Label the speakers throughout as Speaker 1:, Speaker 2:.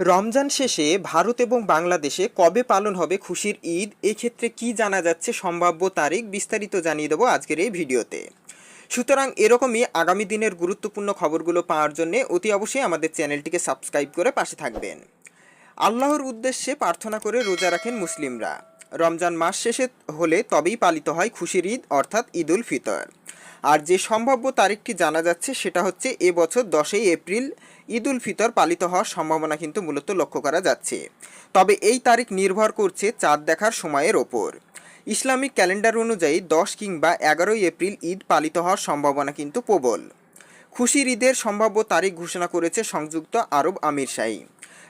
Speaker 1: রমজান শেষে ভারত এবং বাংলাদেশে কবে পালন হবে খুশির ঈদ, এক্ষেত্রে কি জানা যাচ্ছে, সম্ভাব্য তারিখ বিস্তারিত জানিয়ে দেবো আজকের এই ভিডিওতে। সুতরাং এরকমই আগামী দিনের গুরুত্বপূর্ণ খবরগুলো পাওয়ার জন্য অতি অবশ্যই আমাদের চ্যানেলটিকে সাবস্ক্রাইব করে পাশে থাকবেন। আল্লাহর উদ্দেশ্যে প্রার্থনা করে রোজা রাখেন মুসলিমরা। রমজান মাস শেষে হলে তবেই পালিত হয় খুশির ঈদ অর্থাৎ ঈদ উল ফিতর। আর যে সম্ভাব্য তারিখটি জানা যাচ্ছে সেটা হচ্ছে এবছর 10ই এপ্রিল ঈদ উল ফিতর পালিত হওয়ার সম্ভাবনা কিন্তু মূলত লক্ষ্য করা যাচ্ছে। তবে এই তারিখ নির্ভর করছে চাঁদ দেখার সময়ের ওপর। ইসলামিক ক্যালেন্ডার অনুযায়ী 10 কিংবা 11ই এপ্রিল ঈদ পালিত হওয়ার সম্ভাবনা কিন্তু প্রবল। খুশির ঈদের সম্ভাব্য তারিখ ঘোষণা করেছে সংযুক্ত আরব আমিরশাহী।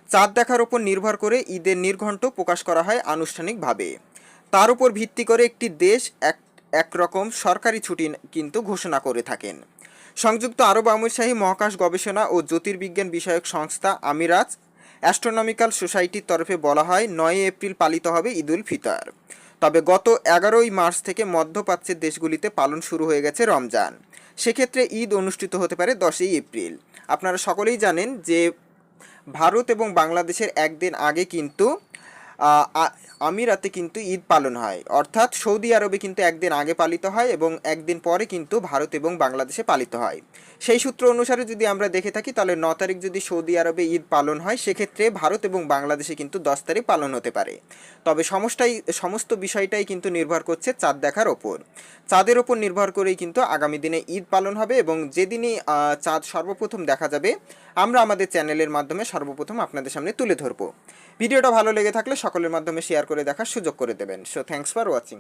Speaker 1: চাঁদ দেখার ওপর নির্ভর করে ঈদের নির্ঘণ্ট প্রকাশ করা হয় আনুষ্ঠানিকভাবে। তার উপর ভিত্তি করে একটি দেশ একরকম সরকারি ছুটি কিন্তু ঘোষণা করে থাকেন। সংযুক্ত আরব আমিরশাহী মহাকাশ গবেষণা ও জ্যোতির্বিজ্ঞান বিষয়ক সংস্থা আমিরাত অ্যাস্ট্রোনমিক্যাল সোসাইটির তরফে বলা হয় 9 এপ্রিল পালিত হবে ঈদ উল ফিতর। তবে গত 11ই মার্চ থেকে মধ্যপ্রাচ্যের দেশগুলিতে পালন শুরু হয়ে গেছে রমজান। সেক্ষেত্রে ঈদ অনুষ্ঠিত হতে পারে 10ই এপ্রিল। আপনারা সকলেই জানেন যে ভারত এবং বাংলাদেশের একদিন আগে কিন্তু আমিরাতে কিন্তু ঈদ পালন হয়, অর্থাৎ সৌদি আরবে কিন্তু একদিন আগে পালিত হয় এবং একদিন পরে কিন্তু ভারত এবং বাংলাদেশে পালিত হয়। সেই সূত্র অনুসারে যদি আমরা দেখে থাকি তাহলে 9 তারিখ যদি সৌদি আরবে ঈদ পালন হয় সেক্ষেত্রে ভারত এবং বাংলাদেশে কিন্তু 10 তারিখ পালন হতে পারে। তবে সমস্ত বিষয়টাই কিন্তু নির্ভর করছে চাঁদ দেখার ওপর। চাঁদের ওপর নির্ভর করেই কিন্তু আগামী দিনে ঈদ পালন হবে এবং যেদিনই চাঁদ সর্বপ্রথম দেখা যাবে আমরা আমাদের চ্যানেলের মাধ্যমে সর্বপ্রথম আপনাদের সামনে তুলে ধরবো। ভিডিওটা ভালো লেগে থাকলে সকলের মাধ্যমে শেয়ার করে দেখার সুযোগ করে দেবেন। So thanks for watching.